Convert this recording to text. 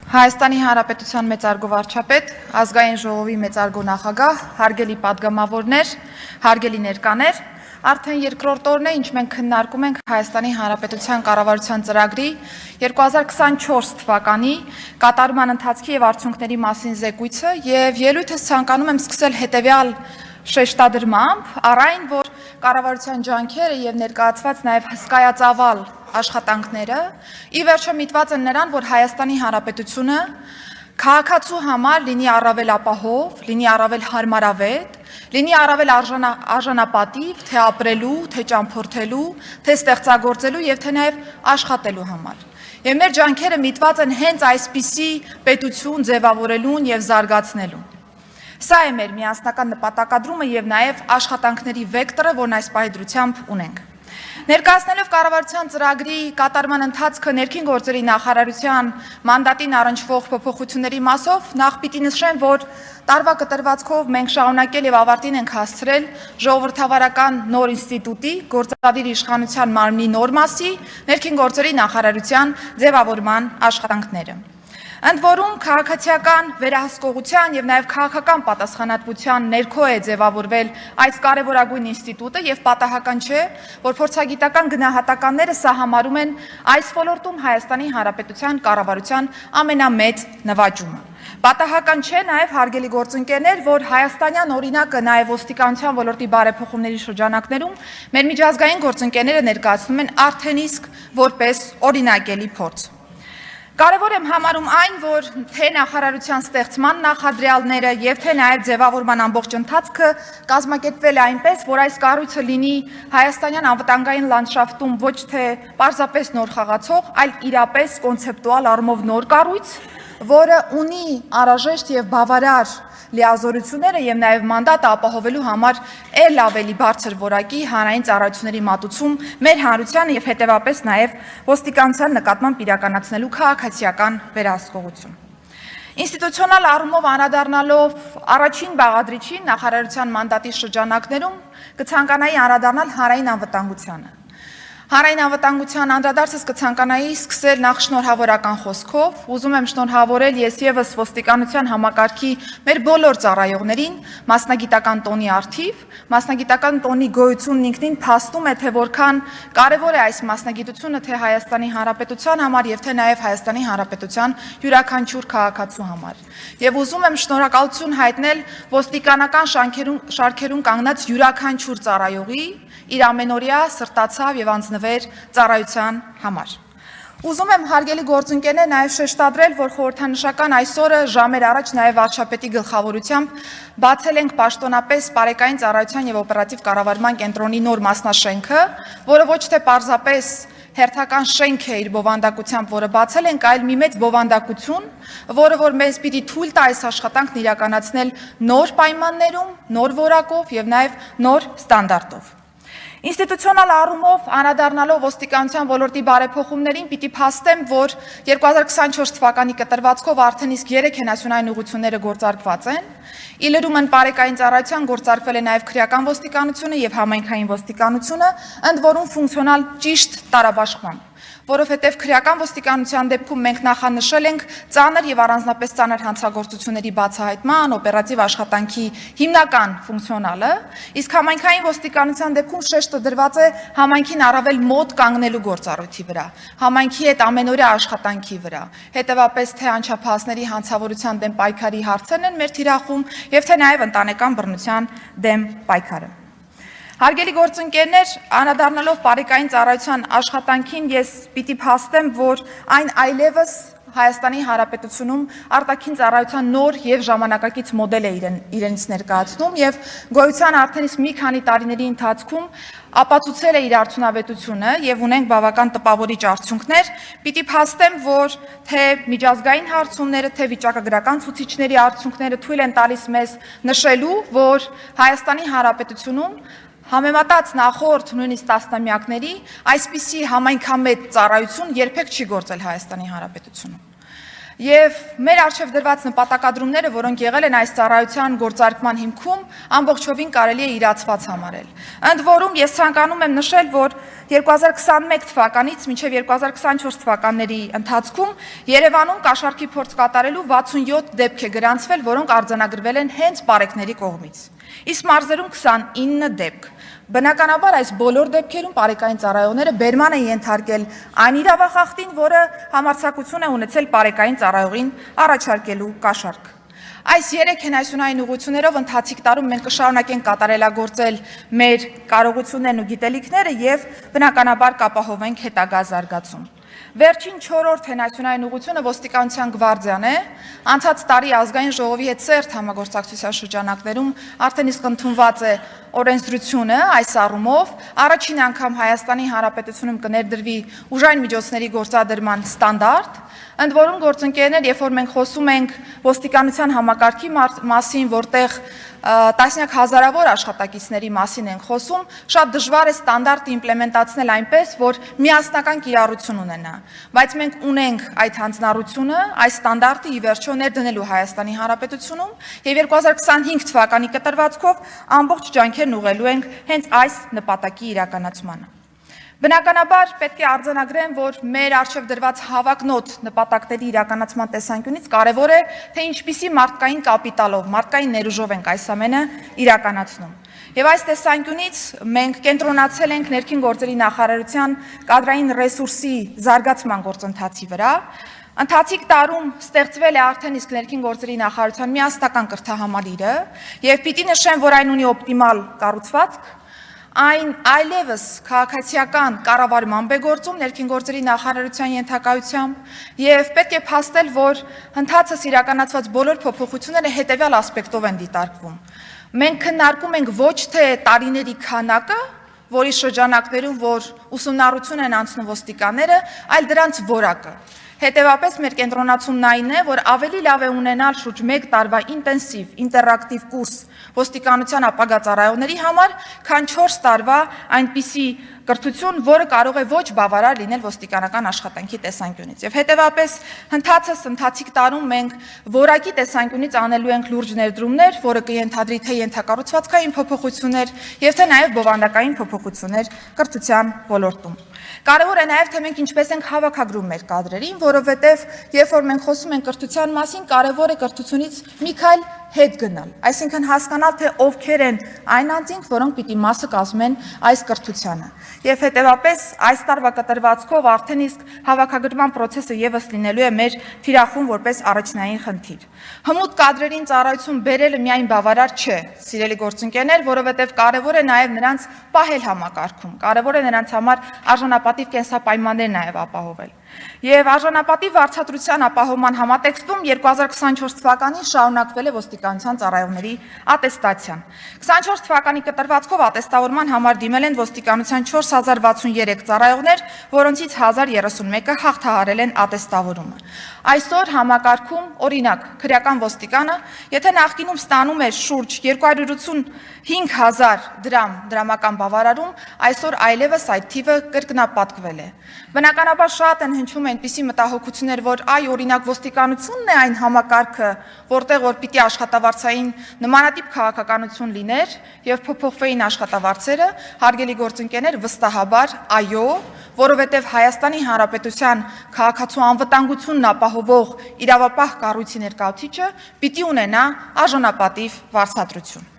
Հայաստանի Հանրապետության մեծարգո վարչապետ, ազգային ժողովի մեծարգո նախագահ, հարգելի պատգամավորներ, հարգելի ներկաներ, արդեն երկրորդ օրն է, ինչ մենք քննարկում ենք Հայաստանի Հանրապետության կառավարության ծրագրի 2024 թվականի կատարման ընթացքի եւ արդյունքների մասին զեկույցը եւ ելույթս ցանկանում եմ սկսել հետեւյալ շեշտադրմամբ, առ այն, որ կառավարության ջանքերը եւ ներկայացված նաեւ հսկայածավալ աշխատանքները ի վերջո միտված են նրան, որ Հայաստանի Հանրապետությունը քաղաքացու համար լինի առավել ապահով, լինի առավել հարմարավետ, լինի առավել արժանապատիվ, թե ապրելու, թե ճամփորդելու, թե ստեղծագործելու եւ թե նաեւ աշխատելու համար։ Եվ մեր ջանքերը միտված են հենց այսպիսի պետություն ձևավորելուն եւ զարգացնելուն։ Սա է մեր միասնական նպատակադրումը եւ նաեւ աշխատանքների վեկտորը, որն այս պահի դրությամբ ունենք։ Ներկայացնելով կառավարության ծրագրի կատարման ընթացքը ներքին գործերի նախարարության մանդատին առնչվող փոփոխությունների մասով, նախ պիտի նշեմ, որ տարվա կտրվածքով մենք շարունակել եւ ավարտին ենք հասցրել ժողովրդավարական նոր ինստիտուտի գործադիր իշխանության մարմնի նոր մասի ներքին գործերի նախարարության ձևավորման աշխատանքները։ Ընդ որում քաղաքացիական վերահսկողության եւ նաեւ քաղաքական պատասխանատվության ներքո է ձևավորվել այս կարևորագույն ինստիտուտը եւ պատահական չէ, որ փորձագիտական գնահատականները սա համարում են այս ոլորտում Հայաստանի Հանրապետության կառավարության ամենամեծ նվաճումը։ Պատահական չէ նաեւ հարգելի գործընկերներ, որ հայաստանյան օրինակը նաեւ ոստիկանության ոլորտի բարեփոխումների շրջանակներում մեր միջազգային գործընկերները ներկայացնում են արդեն իսկ որպես օրինակելի փորձ։ Կարևոր եմ համարում այն, որ թե նախարարության ստեղծման նախադրյալները եւ թե նաեւ ձևավորման ամբողջ ընթացքը կազմակերպվել է այնպես, որ այս կառույցը լինի հայաստանյան անվտանգային լանդշաֆտում ոչ թե պարզապես նոր խաղացող, այլ իրապես կոնցեպտուալ առումով նոր կառույց, որը ունի անհրաժեշտ եւ բավարար լիազորությունները եւ նաեւ մանդատը ապահովելու համար ել ավելի բարձր որակի հանրային ծառայությունների մատուցում մեր հանրությանը եւ հետեւապես նաեւ ոստիկանության նկատմամբ իրականացնելու քաղաքացիական վերահսկողություն։ Ինստիտուցիոնալ առումով անդրադառնալով առաջին բաղադրիչին նախարարության մանդատի շրջանակներում կցանկանայի անդրադառնալ հանրային անվտանգությանը։ Հանրային անվտանգության անդրադարձս կցանկանայի սկսել նախ շնորհավորական խոսքով, ուզում եմ շնորհավորել ես եւս ոստիկանության համակարգի մեր բոլոր ծառայողներին, մասնագիտական տոնի առթիվ, մասնագիտական տոնի գոյությունն ինքնին փաստում է, թե որքան կարևոր է այս մասնագիտությունը թե Հայաստանի Հանրապետության համար եւ թե նաեւ Հայաստանի Հանրապետության յուրաքանչյուր քաղաքացու համար։ Եվ ուզում եմ շնորհակալություն հայտնել ոստիկանական շարքերում կանգնած յուրաքանչյուր ծառայողի իր ամենօրյա սրտացավ եւ անձնվեր ծառայության համար։ Ուզում եմ հարգելի գործընկերներ նաեւ շեշտադրել, որ խորհրդանշական այսօրը ժամեր առաջ նաեւ վարչապետի գլխավորությամբ բացել ենք պաշտոնապես Պարեկային ծառայության եւ օպերատիվ կառավարման կենտրոնի նոր մասնաշենքը, որը ոչ թե պարզապես հերթական շենք է իր բովանդակությամբ, որը բացել ենք, այլ մի մեծ բովանդակություն, որը որ մեզ պիտի թույլ տա այս աշխատանքն իրականացնել նոր պայմաններում, նոր որակով եւ նաեւ նոր ստանդարտով։ Ինստիտուցիոնալ առումով անդրադառնալով ոստիկանության ոլորտի բարեփոխումներին պիտի փաստեմ, որ 2024 թվականի կտրվածքով արդեն իսկ 3 հենասյունային ուղղությունները գործարկված են։ Ի լրումն Պարեկային ծառայության գործարկվել է նաև քրեական ոստիկանությունը եւ համայնքային ոստիկանությունը, ընդ որում ֆունկցիոնալ ճիշտ տարաբաշխմամբ, որովհետև քրեական ոստիկանության դեպքում մենք նախանշել ենք ծանր եւ առանձնապես ծանր հանցագործությունների բացահայտման, օպերատիվ աշխատանքի հիմնական ֆունկցիոնալը, իսկ համայնքային ոստիկանության դեպքում շեշտը դրված է համայնքին առավել մոտ կանգնելու գործառույթի վրա, համայնքի հետ ամենօրյա աշխատանքի վրա, հետեւապես թե անչափահասների հանցավորության դեմ պայքարի հարցերն են մեր թիրախում եւ թե նաեւ ընտանեկան բռնության դեմ պայքարը։ Հարգելի գործընկերներ, անդրադառնալով Պարեկային ծառայության աշխատանքին, ես պիտի փաստեմ, որ այն այլևս Հայաստանի Հանրապետությունում արտաքին ծառայության նոր եւ ժամանակակից մոդել է իրենից ներկայացնում եւ գոյության արդեն իսկ մի քանի տարիների ընթացքում ապացուցել է իր արդյունավետությունը եւ ունենք բավական տպավորիչ արդյունքներ, պիտի փաստեմ, որ թե միջազգային հարցումները, թե վիճակագրական ցուցիչների արդյունքները թույլ են տալիս մեզ նշելու, որ Հայաստանի Հանրապետությունում համեմատած նախորդ նույնիսկ տասնամյակների այսպիսի համայնքամետ ծառայություն երբեք չի գործել Հայաստանի Հանրապետությունում։ Եվ մեր առջև դրված նպատակադրումները, որոնք եղել են այս ծառայության գործարկման հիմքում, ամբողջովին կարելի է իրացված համարել։ Ընդ որում ես ցանկանում եմ նշել, որ 2021 թվականից մինչև 2024 թվականների ընթացքում Երևանում կաշառքի փորձ կատարելու 67 դեպք է գրանցվել, որոնք արձանագրվել են հենց պարեկների կողմից։ Իսկ մարզերում 29 դեպք։ Բնականաբար այս բոլոր դեպքերում պարեկային ծառայողները բերման են ենթարկել այն իրավախախտին, որը համարձակություն է ունեցել պարեկային ծառայողին առաջարկելու կաշառք։ Այս 3 հենասյունային ուղղություններով ընթացիկ տարում մենք կշարունակենք կատարելագործել մեր կարողություններն ու գիտելիքները եւ բնականաբար կապահովենք հետագա զարգացում։ Վերջին 4-րդ հենասյունային ուղղությունը ոստիկանության գվարդիան է։ Անցած տարի ազգային ժողովի հետ սերտ համագործակցության շրջանակներում արդեն իսկ ընդունված է օրենսդրությունը այս առումով առաջին անգամ Հայաստանի Հանրապետությունում կներդրվի ուժային միջոցների գործադրման ստանդարտ, ընդ որում գործընկերներ, երբ որ մենք խոսում ենք ոստիկանության համակարգի մասին, որտեղ տասնյակ հազարավոր աշխատակիցների մասին ենք խոսում, շատ դժվար է ստանդարտը իմպլեմենտացնել այնպես, որ միասնական կիրառություն ունենա, բայց մենք ունենք այդ հանձնառությունը, այս ստանդարտը ի վերջո ներդնելու Հայաստանի Հանրապետությունում եւ 2025 թվականի կտրվածքով ամբողջ ջանքերն ուղղելու ենք հենց այս նպատակի իրականացմանը։ Բնականաբար պետք է արձանագրեմ, որ մեր առջև դրված հավակնոտ նպատակների իրականացման տեսանկյունից կարևոր է, թե ինչպիսի մարդկային կապիտալով, մարդկային ներուժով ենք այս ամենը իրականացնում։ Եվ այս տեսանկյունից մենք կենտրոնացել ենք ներքին գործերի նախարարության կադրային ռեսուրսի զարգացման գործընթացի վրա։ Ընթացիկ տարում ստեղծվել է արդեն իսկ ներքին գործերի նախարարության միասնական կրթահամալիրը եւ պիտի նշեմ, որ այն ունի օպտիմալ կառուցվածք, այն այլևս քաղաքացիական կառավարման է գործում ներքին գործերի նախարարության ենթակայությամբ եւ պետք է փաստել, որ ընթացս իրականացված բոլոր փոփոխությունները հետեւյալ ասպեկտով են դիտարկվում։ Մենք քննարկում ենք ոչ թե տարիների քանակը, որի շրջանակներում որ ուսումնառություն են անցնում ոստիկանները, այլ դրանց որակը։ Հետևաբար մեր կենտրոնացումն այն է, որ ավելի լավ է ունենալ շուրջ 1 տարվա ինտենսիվ, ինտերակտիվ կուրս ոստիկանության ապագա ծառայողների համար, քան 4 տարվա այնպիսի կրթություն, որը կարող է ոչ բավարար լինել ոստիկանական աշխատանքի տեսանկյունից։ Եվ հետևաբար ընթացիկ տարում մենք որակի տեսանկյունից անելու ենք լուրջ ներդրումներ, որը կենթադրի թե ենթակառուցվածքային փոփոխություններ եւ թե նաեւ բովանդակային փոփոխություններ կրթության ոլորտում։ Կարևոր է նաև թե մենք ինչպես ենք հավաքագրում մեր կադրերին, որովհետև երբ որ մենք խոսում ենք կրթության մասին, կարևոր է կրթությունից մի քայլ հետ գնալ, այսինքն հասկանալ, թե ովքեր են այն անձինք, որոնք պիտի մասը կազմում են այս կրթությանը։ Եվ հետևաբար այս տարվա կտրվածքով արդեն իսկ հավաքագրման process-ը եւս լինելու է մեր թիրախում որպես առաջնային խնդիր։ Հմուտ կադրերին ծառայություն բերելը միայն բավարար չէ, սիրելի գործընկերներ, որովհետև կարևոր է նաև նրանց պահել համակարգում, կարևոր է նրանց համար արժանապատիվ կենսապայմաններ նաև ապահովել։ Եվ արժանապատիվ վարձատրության ապահովման համատեքստում 2024 թվականին շարունակվել է ոստիկանության ծառայողների ատեստացիան։ 24 թվականի կտրվածքով ատեստավորման համար դիմել են ոստիկանության 4063 ծառայողներ, որոնցից 1031-ը հաղթահարել են ատեստավորումը։ Այսօր համակարգում, օրինակ, քրեական ոստիկանը, եթե նախկինում ստանում էր շուրջ 285,000 դրամ դրամական բավարարում, այսօր այլևս այդ թիվը կրկնապատկվել է։ Բնականաբար շատ են հնչում այնպիսի մտահոգություններ, որ այ օրինակ ոստիկանությունն է այն համակարգը, որտեղ որ պիտի աշխատավարձային նմանատիպ քաղաքականություն լիներ եւ փոփոխվեին աշխատավարձերը, հարգելի գործընկերներ, վստահաբար այո, որովհետեւ Հայաստանի Հանրապետության քաղաքացու անվտանգությունն ապահովող իրավապահ կառույցի ներկայացուցիչը պիտի ունենա արժանապատիվ վարձատրություն։